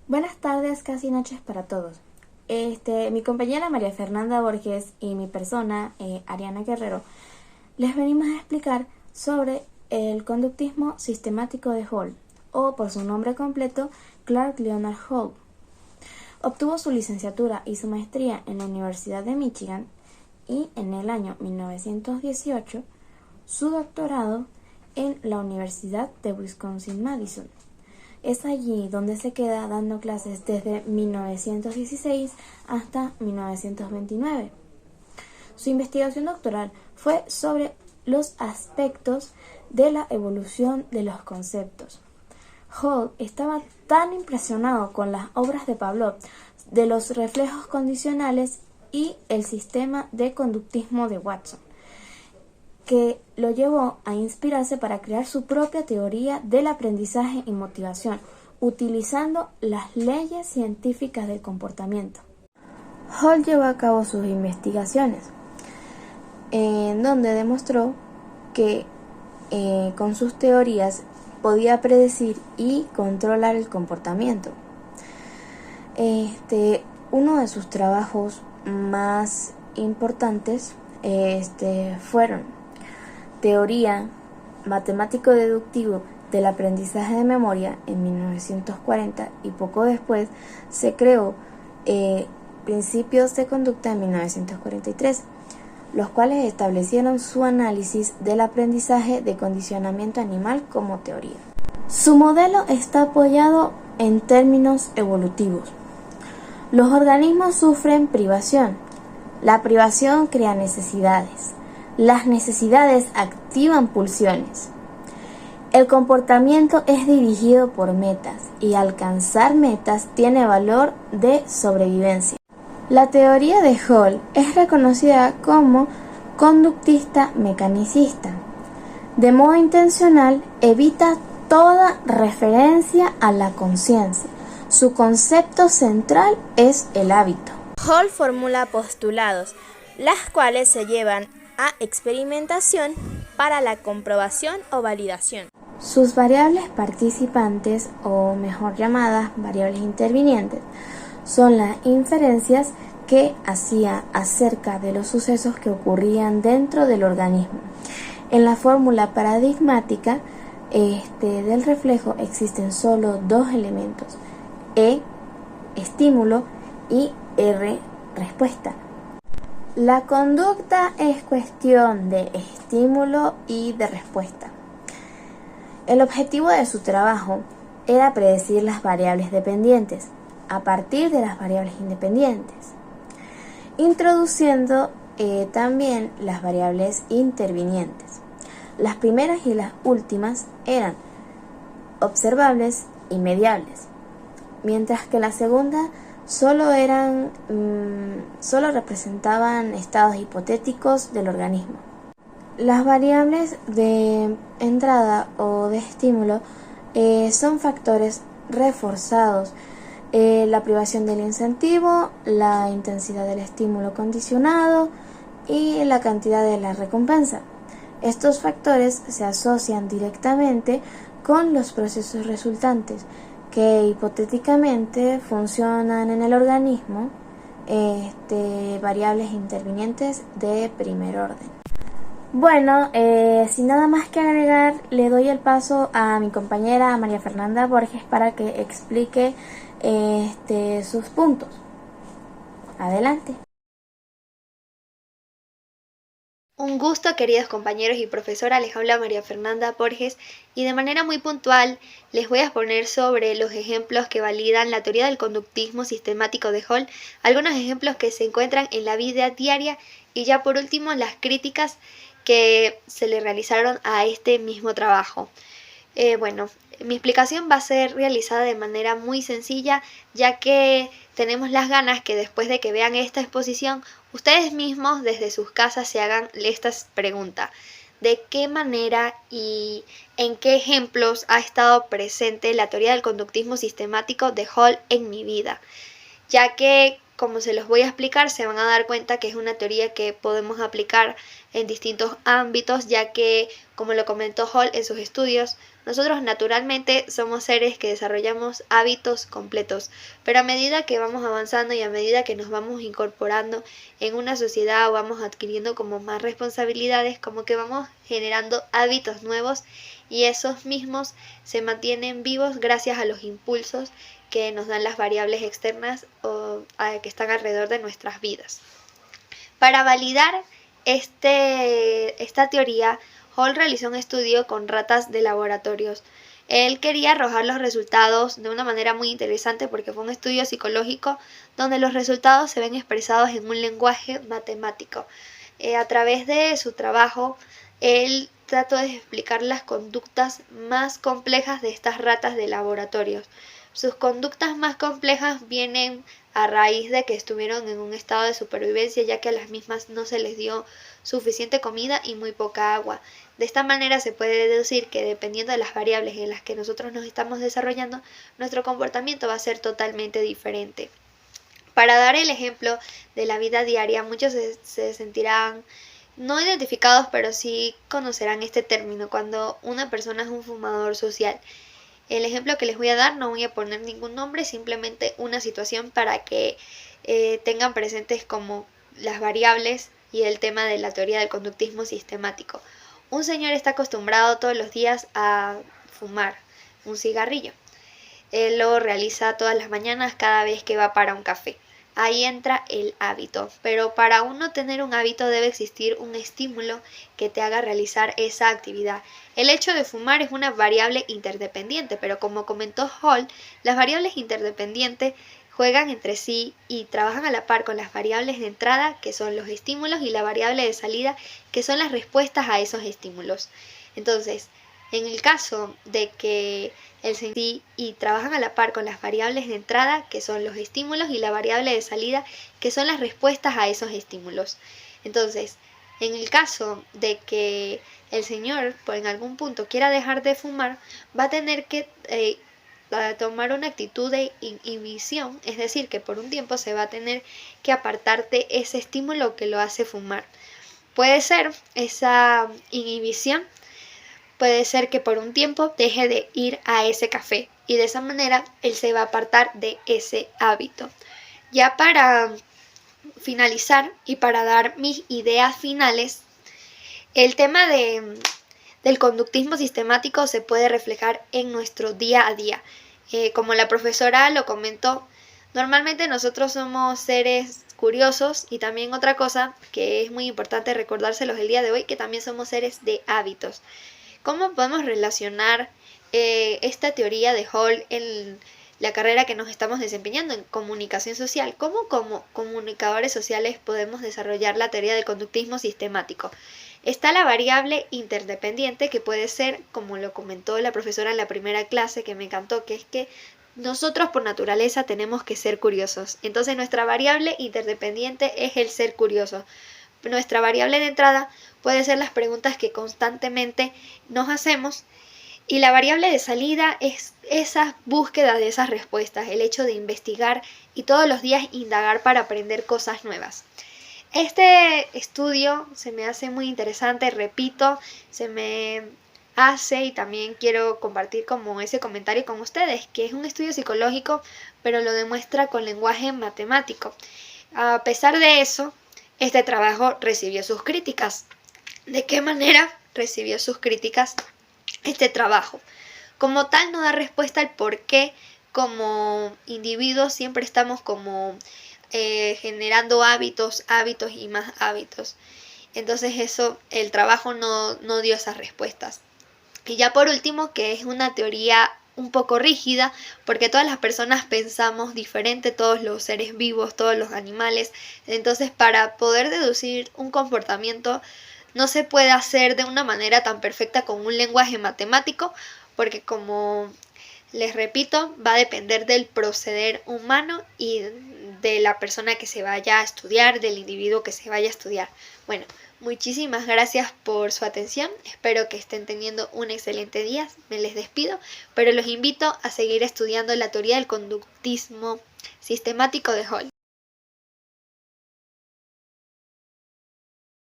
Buenas tardes, casi noches para todos. Mi compañera María Fernanda Borges y mi persona, Ariana Guerrero, les venimos a explicar sobre el conductismo sistemático de Hall, o por su nombre completo, Clark Leonard Hall. Obtuvo su licenciatura y su maestría en la Universidad de Michigan y en el año 1918 su doctorado en la Universidad de Wisconsin-Madison. Es allí donde se queda dando clases desde 1916 hasta 1929. Su investigación doctoral fue sobre los aspectos de la evolución de los conceptos. Hall estaba tan impresionado con las obras de Pavlov de los reflejos condicionales y el sistema de conductismo de Watson, que lo llevó a inspirarse para crear su propia teoría del aprendizaje y motivación, utilizando las leyes científicas del comportamiento. Hall llevó a cabo sus investigaciones, en donde demostró que con sus teorías podía predecir y controlar el comportamiento. Uno de sus trabajos más importantes fueron Teoría matemático-deductivo del aprendizaje de memoria en 1940 y poco después se creó Principios de conducta en 1943, los cuales establecieron su análisis del aprendizaje de condicionamiento animal como teoría. Su modelo está apoyado en términos evolutivos. Los organismos sufren privación. La privación crea necesidades. Las necesidades activan pulsiones. El comportamiento es dirigido por metas y alcanzar metas tiene valor de sobrevivencia. La teoría de Hall es reconocida como conductista mecanicista. De modo intencional, evita toda referencia a la conciencia. Su concepto central es el hábito. Hall formula postulados, las cuales se llevan a experimentación para la comprobación o validación. Sus variables participantes, o mejor llamadas variables intervinientes, son las inferencias que hacía acerca de los sucesos que ocurrían dentro del organismo. En la fórmula paradigmática del reflejo existen solo dos elementos: E, estímulo, y R, respuesta. La conducta es cuestión de estímulo y de respuesta. El objetivo de su trabajo era predecir las variables dependientes a partir de las variables independientes, introduciendo también las variables intervinientes. Las primeras y las últimas eran observables y mediables, mientras que la segunda solo representaban estados hipotéticos del organismo. Las variables de entrada o de estímulo son factores reforzados: la privación del incentivo, la intensidad del estímulo condicionado y la cantidad de la recompensa. Estos factores se asocian directamente con los procesos resultantes, que hipotéticamente funcionan en el organismo, variables intervinientes de primer orden. Bueno, sin nada más que agregar, le doy el paso a mi compañera María Fernanda Borges para que explique sus puntos. Adelante. Un gusto, queridos compañeros y profesora, les habla María Fernanda Borges y de manera muy puntual les voy a exponer sobre los ejemplos que validan la teoría del conductismo sistemático de Hall, algunos ejemplos que se encuentran en la vida diaria y ya por último las críticas que se le realizaron a este mismo trabajo. Mi explicación va a ser realizada de manera muy sencilla, ya que tenemos las ganas que después de que vean esta exposición, ustedes mismos desde sus casas se hagan esta pregunta: ¿de qué manera y en qué ejemplos ha estado presente la teoría del conductismo sistemático de Hall en mi vida? Ya que como se los voy a explicar, se van a dar cuenta que es una teoría que podemos aplicar en distintos ámbitos, ya que, como lo comentó Hall en sus estudios, nosotros naturalmente somos seres que desarrollamos hábitos completos, pero a medida que vamos avanzando y a medida que nos vamos incorporando en una sociedad o vamos adquiriendo como más responsabilidades, como que vamos generando hábitos nuevos y esos mismos se mantienen vivos gracias a los impulsos que nos dan las variables externas o que están alrededor de nuestras vidas. Para validar esta teoría, Hall realizó un estudio con ratas de laboratorios. Él quería arrojar los resultados de una manera muy interesante porque fue un estudio psicológico donde los resultados se ven expresados en un lenguaje matemático. A través de su trabajo, él trató de explicar las conductas más complejas de estas ratas de laboratorios. Sus conductas más complejas vienen a raíz de que estuvieron en un estado de supervivencia, ya que a las mismas no se les dio suficiente comida y muy poca agua. De esta manera se puede deducir que dependiendo de las variables en las que nosotros nos estamos desarrollando, nuestro comportamiento va a ser totalmente diferente. Para dar el ejemplo de la vida diaria, muchos se sentirán no identificados, pero sí conocerán este término cuando una persona es un fumador social. El ejemplo que les voy a dar, no voy a poner ningún nombre, simplemente una situación para que tengan presentes como las variables y el tema de la teoría del conductismo sistemático. Un señor está acostumbrado todos los días a fumar un cigarrillo. Él lo realiza todas las mañanas cada vez que va para un café. Ahí entra el hábito, pero para uno tener un hábito debe existir un estímulo que te haga realizar esa actividad. El hecho de fumar es una variable interdependiente, pero como comentó Hall, las variables interdependientes juegan entre sí y trabajan a la par con las variables de entrada, que son los estímulos, y la variable de salida, que son las respuestas a esos estímulos. Entonces, en el caso de que el sí y trabajan a la par con las variables de entrada, que son los estímulos, y la variable de salida, que son las respuestas a esos estímulos. Entonces, en el caso de que el señor por en algún punto quiera dejar de fumar, va a tener que tomar una actitud de inhibición, es decir, que por un tiempo se va a tener que apartar de ese estímulo que lo hace fumar. Puede ser esa inhibición, puede ser que por un tiempo deje de ir a ese café y de esa manera él se va a apartar de ese hábito. Ya para finalizar y para dar mis ideas finales, el tema del conductismo sistemático se puede reflejar en nuestro día a día. Como la profesora lo comentó, normalmente nosotros somos seres curiosos y también otra cosa que es muy importante recordárselos el día de hoy, que también somos seres de hábitos. ¿Cómo podemos relacionar esta teoría de Hall en la carrera que nos estamos desempeñando en comunicación social? ¿Cómo como comunicadores sociales podemos desarrollar la teoría del conductismo sistemático? Está la variable interdependiente, que puede ser, como lo comentó la profesora en la primera clase, que me encantó, que es que nosotros por naturaleza tenemos que ser curiosos. Entonces nuestra variable interdependiente es el ser curioso. Nuestra variable de entrada puede ser las preguntas que constantemente nos hacemos, y la variable de salida es esa búsqueda de esas respuestas, el hecho de investigar y todos los días indagar para aprender cosas nuevas. Este estudio se me hace muy interesante, repito, se me hace, y también quiero compartir como ese comentario con ustedes, que es un estudio psicológico, pero lo demuestra con lenguaje matemático. A pesar de eso, este trabajo recibió sus críticas. ¿De qué manera recibió sus críticas este trabajo? Como tal, no da respuesta al por qué como individuos siempre estamos como generando hábitos y más hábitos. Entonces eso, el trabajo no dio esas respuestas. Y ya por último, que es una teoría un poco rígida, porque todas las personas pensamos diferente, todos los seres vivos, todos los animales. Entonces, para poder deducir un comportamiento no se puede hacer de una manera tan perfecta con un lenguaje matemático, porque como les repito, va a depender del proceder humano y de la persona que se vaya a estudiar, del individuo que se vaya a estudiar. Bueno, muchísimas gracias por su atención, espero que estén teniendo un excelente día, me les despido, pero los invito a seguir estudiando la teoría del conductismo sistemático de Hall.